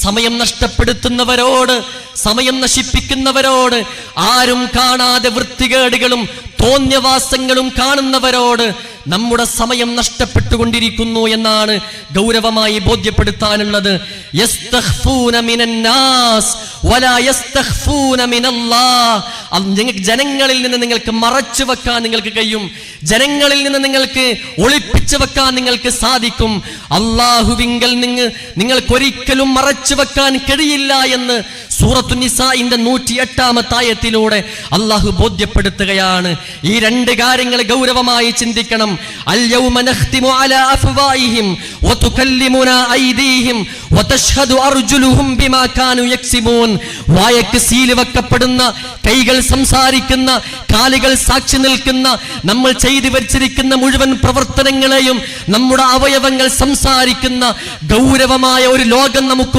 സമയം നഷ്ടപ്പെടുത്തുന്നവരോട്, സമയം നശിപ്പിക്കുന്നവരോട്, ആരും കാണാതെ വൃത്തികേടുകളും തോന്യവാസങ്ങളും കാണുന്നവരോട് നമ്മുടെ സമയം നഷ്ടപ്പെട്ടുകൊണ്ടിരിക്കുന്നു എന്നാണ് ഗൗരവമായി ബോധ്യപ്പെടുത്താനുള്ളത്. യസ്തഖ്ഫൂന മിനന്നാസ് വലാ യസ്തഖ്ഫൂന മിനല്ലാഹ്. ജനങ്ങളിൽ നിന്ന് നിങ്ങൾക്ക് മറച്ചു വെക്കാൻ നിങ്ങൾക്ക് കഴിയും, ജനങ്ങളിൽ നിന്ന് നിങ്ങൾക്ക് ഒളിപ്പിച്ചു വെക്കാൻ നിങ്ങൾക്ക് സാധിക്കും. അല്ലാഹുവിങ്കൽ നിങ്ങൾക്കൊരിക്കലും മറച്ചു വെക്കാൻ കഴിയില്ല എന്ന് സൂറത്തു നിസാഇന്റെ 108-ാമത്തെ ആയത്തിലൂടെ അല്ലാഹു ബോധ്യപ്പെടുത്തുകയാണ്. ഈ രണ്ട് കാര്യങ്ങൾ ഗൗരവമായി ചിന്തിക്കണം. അൽ യൗമ നഖ്തിമു അലാ അഫ്വാഹിഹിം വതുകല്ലിമുനാ ഐദീഹിം വതശ്ഹദു അർജുലുഹും ബിമാ കാനൂ യക്സിബൂൻ. വായക്ക് സീൽ വെക്കപ്പെടുന്ന, കൈകൾ സംസാരിക്കുന്ന, കാലുകൾ സാക്ഷി നിൽക്കുന്ന, നമ്മൾ ചെയ്തു വെച്ചിരിക്കുന്ന മുഴുവൻ പ്രവർത്തനങ്ങളെയും നമ്മുടെ അവയവങ്ങൾ സംസാരിക്കുന്ന ഗൗരവമായ ഒരു ലോകം നമുക്ക്